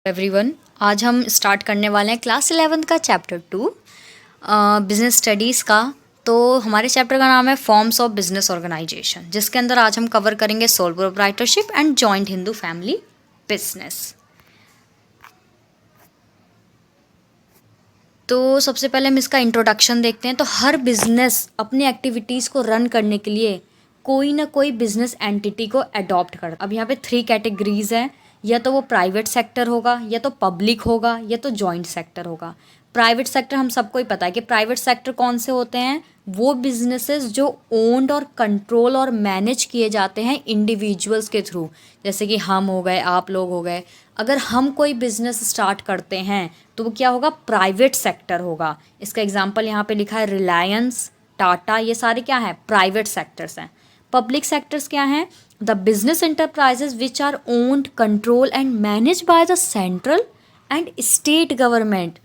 Everyone, आज हम start करने वाले हैं क्लास 11th का चैप्टर 2 बिजनेस स्टडीज़ का। तो हमारे चैप्टर का नाम है फॉर्म्स ऑफ बिजनेस ऑर्गेनाइजेशन, जिसके अंदर आज हम कवर करेंगे sole proprietorship and joint Hindu family business. तो सबसे पहले हम इसका इंट्रोडक्शन देखते हैं। तो हर बिजनेस अपनी एक्टिविटीज़ को रन करने के लिए कोई ना कोई बिजनेस एंटिटी को अडॉप्ट करता है। अब यहाँ पे 3 कैटेगरीज हैं, या तो वो प्राइवेट सेक्टर होगा, या तो पब्लिक होगा, या तो जॉइंट सेक्टर होगा। प्राइवेट सेक्टर हम सबको ही पता है कि प्राइवेट सेक्टर कौन से होते हैं, वो बिजनेसेस जो ओन्ड और कंट्रोल और मैनेज किए जाते हैं इंडिविजुअल्स के थ्रू, जैसे कि हम हो गए, आप लोग हो गए। अगर हम कोई बिजनेस स्टार्ट करते हैं तो वो क्या होगा, प्राइवेट सेक्टर होगा। इसका एग्जांपल यहाँ पे लिखा है रिलायंस, टाटा, ये सारे क्या हैं, प्राइवेट सेक्टर्स हैं। पब्लिक सेक्टर्स क्या हैं, the business enterprises which are owned, control and manage by the central and state government.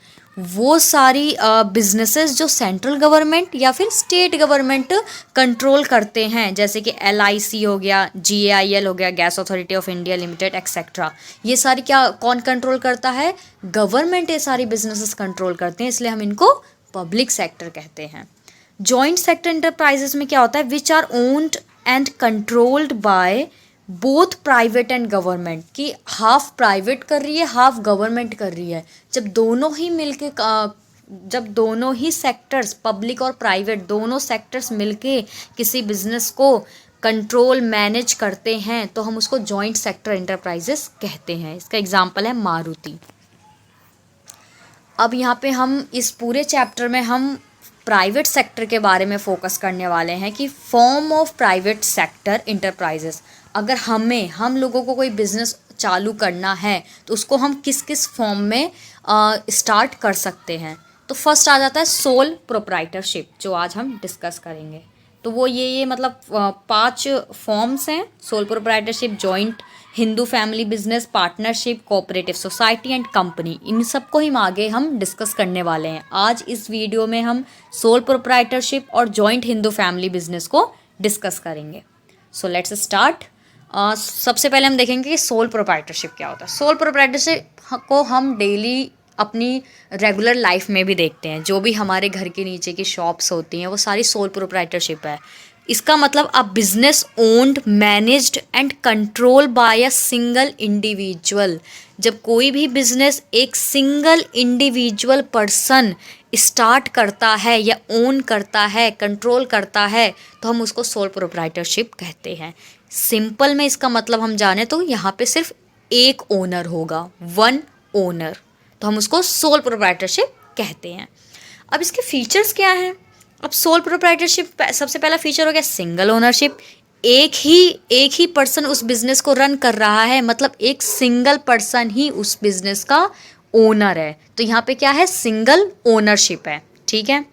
वो सारी बिजनेसेस जो सेंट्रल गवर्नमेंट या फिर स्टेट गवर्नमेंट कंट्रोल करते हैं, जैसे कि LIC हो गया, GAIL हो गया, gas authority of India limited etcetera. ये सारी क्या कौन कंट्रोल करता है, गवर्नमेंट ये सारी बिजनेसेस कंट्रोल करते हैं, इसलिए हम इनको पब्लिक सेक्टर कहते हैं। जॉइंट सेक्टर इंटरप्राइजेस में क्या होता है, which are owned and controlled by both private and government, कि हाफ प्राइवेट कर रही है, हाफ गवर्नमेंट कर रही है। जब दोनों ही सेक्टर्स, पब्लिक और प्राइवेट दोनों सेक्टर्स मिलके किसी बिजनेस को कंट्रोल मैनेज करते हैं तो हम उसको जॉइंट सेक्टर इंटरप्राइजेस कहते हैं। इसका एग्जांपल है मारुति। अब यहाँ पे हम इस पूरे चैप्टर में हम प्राइवेट सेक्टर के बारे में फोकस करने वाले हैं कि form of private sector enterprises. अगर हम लोगों को कोई बिजनेस चालू करना है तो उसको हम किस किस फॉर्म में स्टार्ट कर सकते हैं। तो फर्स्ट आ जाता है सोल प्रोप्राइटरशिप, जो आज हम डिस्कस करेंगे। तो वो ये मतलब 5 फॉर्म्स हैं, sole proprietorship, joint Hindu family business, partnership, cooperative society and company. इन सबको ही आगे हम डिस्कस करने वाले हैं। आज इस वीडियो में हम सोल प्रोप्राइटरशिप और जॉइंट हिंदू फैमिली बिजनेस को डिस्कस करेंगे। So let's start. सबसे पहले हम देखेंगे कि सोल प्रोप्राइटरशिप क्या होता है। सोल प्रोप्राइटरशिप को हम डेली अपनी रेगुलर लाइफ में भी देखते हैं। जो भी हमारे घर के नीचे की शॉप्स होती हैं वो सारी सोल प्रोप्राइटरशिप है। इसका मतलब a business owned, managed and control by a single individual. जब कोई भी बिजनेस एक सिंगल इंडिविजुअल पर्सन स्टार्ट करता है या ओन करता है, कंट्रोल करता है, तो हम उसको सोल प्रोप्राइटरशिप कहते हैं। सिंपल में इसका मतलब हम जाने तो यहाँ पे सिर्फ एक ओनर होगा, वन ओनर, तो हम उसको सोल प्रोप्राइटरशिप कहते हैं। अब इसके फीचर्स क्या हैं। अब सोल प्रोप्राइटरशिप सबसे पहला फीचर हो गया सिंगल ओनरशिप। एक ही पर्सन उस बिजनेस को रन कर रहा है, मतलब एक सिंगल पर्सन ही उस बिजनेस का ओनर है। तो यहाँ पे क्या है, सिंगल ओनरशिप है, ठीक है।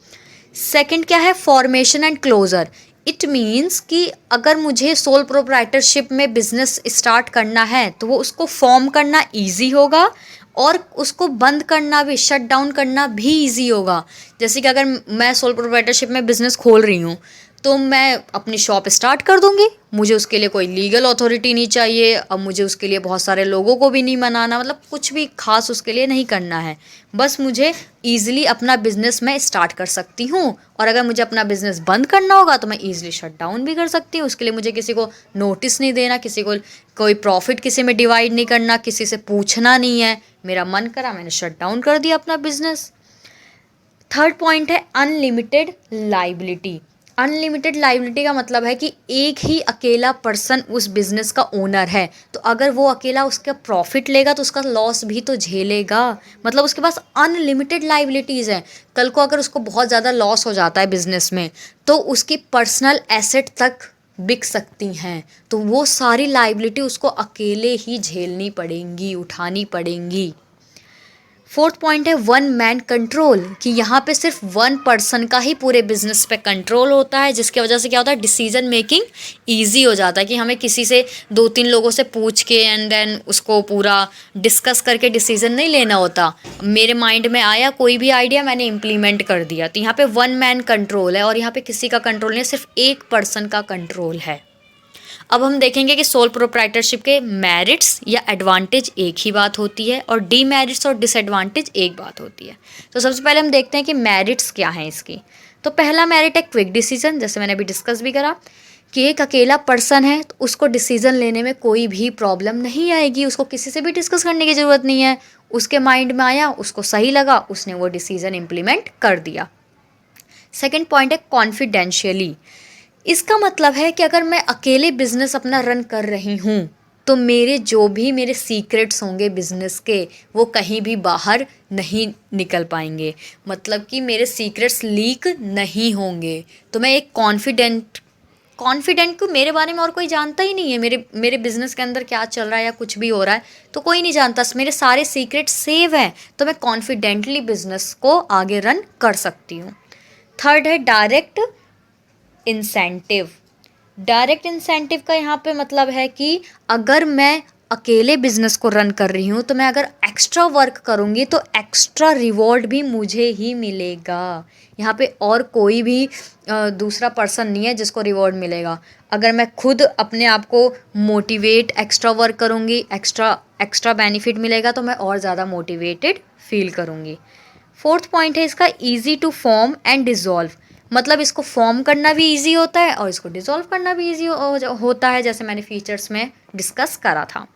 सेकंड क्या है, formation and closure. It means कि अगर मुझे सोल प्रोप्राइटरशिप में बिजनेस स्टार्ट करना है तो वो उसको फॉर्म करना ईजी होगा और उसको बंद करना भी, शट डाउन करना भी ईजी होगा। जैसे कि अगर मैं सोल प्रोप्राइटरशिप में बिज़नेस खोल रही हूँ तो मैं अपनी शॉप स्टार्ट कर दूँगी, मुझे उसके लिए कोई लीगल अथॉरिटी नहीं चाहिए। अब मुझे उसके लिए बहुत सारे लोगों को भी नहीं मनाना, मतलब कुछ भी खास उसके लिए नहीं करना है। बस मुझे ईजिली अपना बिजनेस मैं स्टार्ट कर सकती हूँ, और अगर मुझे अपना बिजनेस बंद करना होगा तो मैं ईजिली शट डाउन भी कर सकती हूँ। उसके लिए मुझे किसी को नोटिस नहीं देना, किसी को कोई प्रॉफिट किसी में डिवाइड नहीं करना, किसी से पूछना नहीं है। मेरा मन करा, मैंने शट डाउन कर दिया अपना बिजनेस। थर्ड पॉइंट है अनलिमिटेड लाइबिलिटी। अनलिमिटेड लाइबिलिटी का मतलब है कि एक ही अकेला पर्सन उस बिजनेस का ओनर है, तो अगर वो अकेला उसका प्रॉफिट लेगा तो उसका लॉस भी तो झेलेगा। मतलब उसके पास अनलिमिटेड लाइबिलिटीज़ हैं। कल को अगर उसको बहुत ज़्यादा लॉस हो जाता है बिजनेस में तो उसकी पर्सनल एसेट तक बिक सकती हैं, तो वो सारी लाइबिलिटी उसको अकेले ही झेलनी पड़ेंगी, उठानी पड़ेंगी। फोर्थ पॉइंट है वन मैन कंट्रोल, कि यहाँ पे सिर्फ वन पर्सन का ही पूरे बिजनेस पे कंट्रोल होता है, जिसकी वजह से क्या होता है, डिसीजन मेकिंग ईजी हो जाता है। कि हमें किसी से 2-3 लोगों से पूछ के एंड देन उसको पूरा डिस्कस करके डिसीजन नहीं लेना होता। मेरे माइंड में आया कोई भी आइडिया, मैंने इम्प्लीमेंट कर दिया। तो यहाँ पे वन मैन कंट्रोल है और यहाँ पे किसी का कंट्रोल नहीं है, सिर्फ एक पर्सन का कंट्रोल है। अब हम देखेंगे कि सोल प्रोप्राइटरशिप के मेरिट्स या एडवांटेज एक ही बात होती है और डीमेरिट्स और डिसएडवांटेज एक बात होती है। तो सबसे पहले हम देखते हैं कि मेरिट्स क्या हैं इसकी। तो पहला मेरिट है क्विक डिसीजन, जैसे मैंने अभी डिस्कस भी करा कि एक अकेला पर्सन है तो उसको डिसीजन लेने में कोई भी प्रॉब्लम नहीं आएगी, उसको किसी से भी डिस्कस करने की ज़रूरत नहीं है, उसके माइंड में आया, उसको सही लगा, उसने वो डिसीजन इम्प्लीमेंट कर दिया। सेकेंड पॉइंट है कॉन्फिडेंशियली। इसका मतलब है कि अगर मैं अकेले बिजनेस अपना रन कर रही हूँ तो मेरे जो भी मेरे सीक्रेट्स होंगे बिजनेस के वो कहीं भी बाहर नहीं निकल पाएंगे, मतलब कि मेरे सीक्रेट्स लीक नहीं होंगे। तो मैं एक कॉन्फिडेंट को मेरे बारे में और कोई जानता ही नहीं है, मेरे बिजनेस के अंदर क्या चल रहा है या कुछ भी हो रहा है तो कोई नहीं जानता, मेरे सारे सीक्रेट सेव हैं, तो मैं कॉन्फिडेंटली बिजनेस को आगे रन कर सकती हूँ। थर्ड है डायरेक्ट इंसेंटिव। डायरेक्ट इंसेंटिव का यहाँ पे मतलब है कि अगर मैं अकेले बिजनेस को रन कर रही हूँ तो मैं अगर एक्स्ट्रा वर्क करूँगी तो एक्स्ट्रा रिवॉर्ड भी मुझे ही मिलेगा। यहाँ पे और कोई भी दूसरा पर्सन नहीं है जिसको रिवॉर्ड मिलेगा। अगर मैं खुद अपने आप को मोटिवेट एक्स्ट्रा वर्क करूँगी, एक्स्ट्रा बेनिफिट मिलेगा तो मैं और ज़्यादा मोटिवेटेड फील करूँगी। फोर्थ पॉइंट है इसका easy to form and dissolve. मतलब इसको फॉर्म करना भी इजी होता है और इसको डिज़ोल्व करना भी इजी होता है, जैसे मैंने फीचर्स में डिस्कस करा था।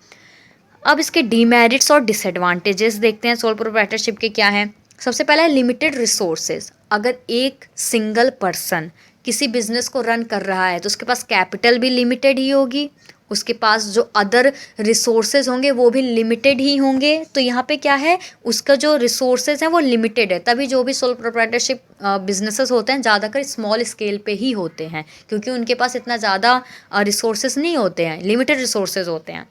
अब इसके डीमेरिट्स और डिसएडवांटेजेस देखते हैं सोल प्रोप्राइटरशिप के क्या हैं। सबसे पहला है लिमिटेड रिसोर्सेज। अगर एक सिंगल पर्सन किसी बिजनेस को रन कर रहा है तो उसके पास कैपिटल भी लिमिटेड ही होगी, उसके पास जो अदर रिसोर्सेज होंगे वो भी लिमिटेड ही होंगे। तो यहाँ पे क्या है, उसका जो रिसोर्सेज हैं वो लिमिटेड है, तभी जो भी सोल प्रोप्राइटरशिप बिजनेसेस होते हैं ज़्यादातर स्मॉल स्केल पे ही होते हैं क्योंकि उनके पास इतना ज़्यादा रिसोर्सेज नहीं होते हैं, लिमिटेड रिसोर्सेज होते हैं।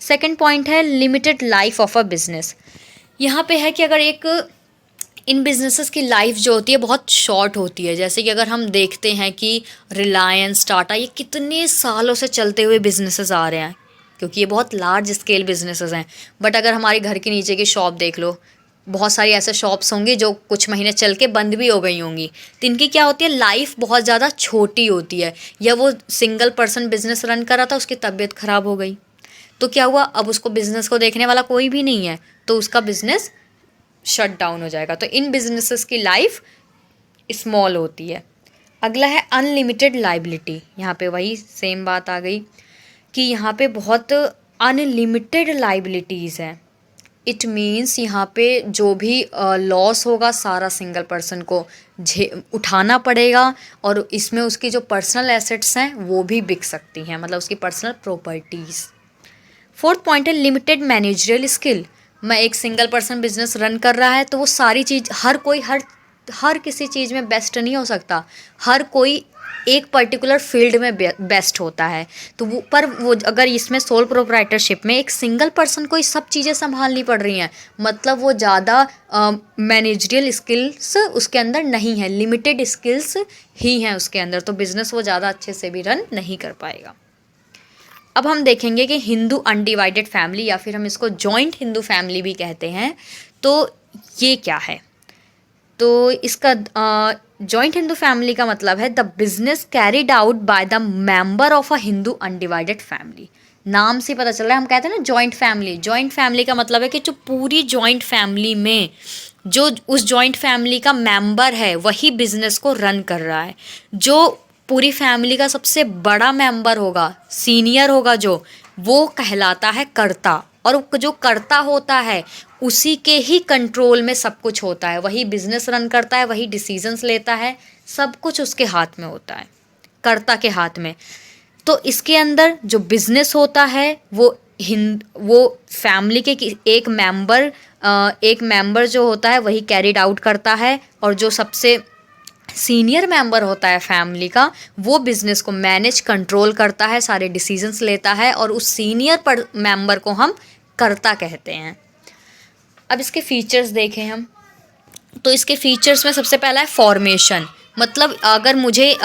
सेकेंड पॉइंट है limited life of a business. यहाँ पे है कि अगर इन बिजनेसेस की लाइफ जो होती है बहुत शॉर्ट होती है, जैसे कि अगर हम देखते हैं कि रिलायंस, टाटा, ये कितने सालों से चलते हुए बिजनेसेस आ रहे हैं क्योंकि ये बहुत लार्ज स्केल बिजनेसेस हैं। बट अगर हमारे घर के नीचे की शॉप देख लो, बहुत सारी ऐसे शॉप्स होंगी जो कुछ महीने चल के बंद भी हो गई होंगी, तो इनकी क्या होती है, लाइफ बहुत ज़्यादा छोटी होती है। या वो सिंगल पर्सन बिजनेस रन कर रहा था, उसकी तबीयत ख़राब हो गई तो क्या हुआ, अब उसको बिजनेस को देखने वाला कोई भी नहीं है तो उसका बिजनेस शट डाउन हो जाएगा। तो इन बिजनेसेस की लाइफ स्मॉल होती है। अगला है अनलिमिटेड लाइबिलिटी। यहाँ पे वही सेम बात आ गई कि यहाँ पे बहुत अनलिमिटेड लाइबिलिटीज़ हैं। इट मीन्स यहाँ पे जो भी लॉस होगा सारा सिंगल पर्सन को उठाना पड़ेगा और इसमें उसकी जो पर्सनल एसेट्स हैं वो भी बिक सकती हैं, मतलब उसकी पर्सनल प्रॉपर्टीज़। फोर्थ पॉइंट है लिमिटेड मैनेजरियल स्किल। मैं एक सिंगल पर्सन बिजनेस रन कर रहा है तो वो सारी चीज़ हर किसी चीज़ में बेस्ट नहीं हो सकता, हर कोई एक पर्टिकुलर फील्ड में बेस्ट होता है। तो वो अगर इसमें सोल प्रोप्राइटरशिप में एक सिंगल पर्सन को ये सब चीज़ें संभालनी पड़ रही हैं, मतलब वो ज़्यादा मैनेजरियल स्किल्स उसके अंदर नहीं है, लिमिटेड स्किल्स ही हैं उसके अंदर, तो बिज़नेस वो ज़्यादा अच्छे से भी रन नहीं कर पाएगा। अब हम देखेंगे कि हिंदू अनडिवाइडेड फैमिली या फिर हम इसको जॉइंट हिंदू फैमिली भी कहते हैं, तो ये क्या है। तो इसका जॉइंट हिंदू फैमिली का मतलब है the business carried out by the member of a Hindu undivided family. नाम से पता चल रहा है, हम कहते हैं ना जॉइंट फैमिली। जॉइंट फैमिली का मतलब है कि जो पूरी जॉइंट फैमिली में जो उस जॉइंट फैमिली का मेंबर है वही बिजनेस को रन कर रहा है। जो पूरी फैमिली का सबसे बड़ा मेंबर होगा, सीनियर होगा जो, वो कहलाता है कर्ता, और जो कर्ता होता है उसी के ही कंट्रोल में सब कुछ होता है, वही बिजनेस रन करता है, वही डिसीजंस लेता है, सब कुछ उसके हाथ में होता है, कर्ता के हाथ में। तो इसके अंदर जो बिजनेस होता है वो फैमिली के एक मेंबर जो होता है वही कैरिड आउट करता है, और जो सबसे सीनियर मेंबर होता है फैमिली का वो बिजनेस को मैनेज कंट्रोल करता है, सारे डिसीजंस लेता है, और उस सीनियर मेंबर को हम कर्ता कहते हैं। अब इसके फीचर्स देखें हम, तो इसके फीचर्स में सबसे पहला है फॉर्मेशन। मतलब अगर मुझे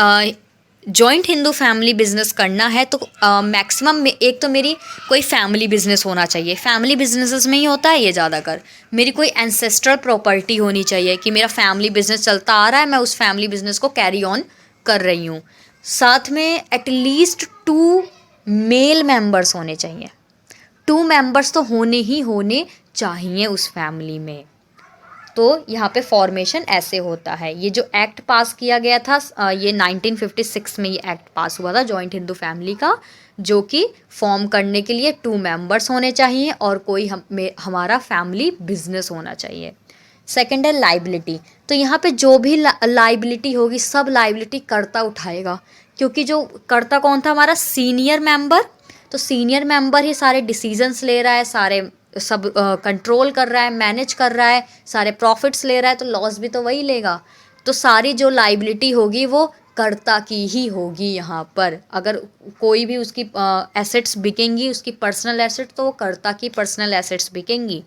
जॉइंट हिंदू फैमिली बिजनेस करना है तो मैक्सिमम एक तो मेरी कोई फैमिली बिजनेस होना चाहिए, फैमिली बिजनेसेस में ही होता है ये ज़्यादातर। मेरी कोई एंसेस्ट्रल प्रॉपर्टी होनी चाहिए कि मेरा फैमिली बिजनेस चलता आ रहा है, मैं उस फैमिली बिजनेस को कैरी ऑन कर रही हूँ। साथ में एटलीस्ट 2 मेल मेंबर्स होने चाहिए, 2 मेंबर्स तो होने चाहिए उस फैमिली में। तो यहाँ पे फॉर्मेशन ऐसे होता है। ये जो एक्ट पास किया गया था ये 1956 में ये एक्ट पास हुआ था जॉइंट हिंदू फैमिली का, जो कि फॉर्म करने के लिए 2 मेंबर्स होने चाहिए और कोई हमारा फैमिली बिजनेस होना चाहिए। सेकेंड है लाइबिलिटी। तो यहाँ पे जो भी लाइबिलिटी होगी सब लाइबिलिटी कर्ता उठाएगा, क्योंकि जो कर्ता कौन था, हमारा सीनियर मेंबर। तो सीनियर मेंबर ही सारे डिसीजंस ले रहा है, सारे सब कंट्रोल कर रहा है, मैनेज कर रहा है, सारे प्रॉफिट्स ले रहा है, तो लॉस भी तो वही लेगा। तो सारी जो लाइबिलिटी होगी वो कर्ता की ही होगी यहाँ पर। अगर कोई भी उसकी एसेट्स बिकेंगी, उसकी पर्सनल एसेट, तो वो कर्ता की पर्सनल एसेट्स बिकेंगी।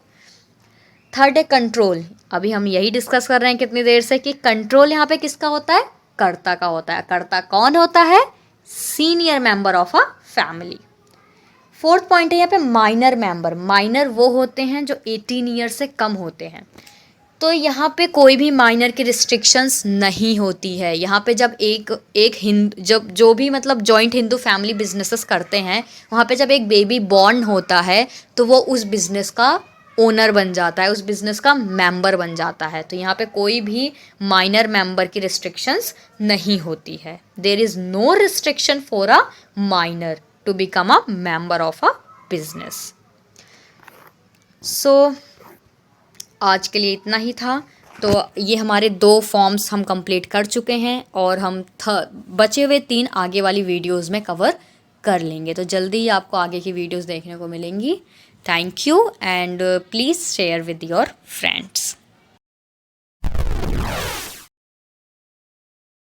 थर्ड है कंट्रोल। अभी हम यही डिस्कस कर रहे हैं कितनी देर से कि कंट्रोल यहाँ पे किसका होता है, कर्ता का होता है। कर्ता कौन होता है, senior member of a family. Fourth point है यहाँ पे माइनर मेंबर। माइनर वो होते हैं जो 18 ईयर से कम होते हैं। तो यहाँ पे कोई भी माइनर की रिस्ट्रिक्शंस नहीं होती है। यहाँ पे जब जब जो भी मतलब जॉइंट हिंदू फैमिली बिजनेसेस करते हैं, वहाँ पे जब एक बेबी बॉर्न होता है तो वो उस बिजनेस का ओनर बन जाता है, उस बिजनेस का मेंबर बन जाता है। तो यहाँ पे कोई भी माइनर मेंबर की रिस्ट्रिक्शंस नहीं होती है। There is no restriction for a minor to become a member of a business. So आज के लिए इतना ही था। तो ये हमारे 2 फॉर्म्स हम कंप्लीट कर चुके हैं और हम बचे हुए 3 आगे वाली वीडियोस में कवर कर लेंगे। तो जल्दी ही आपको आगे की वीडियोस देखने को मिलेंगी। Thank you and please share with your friends.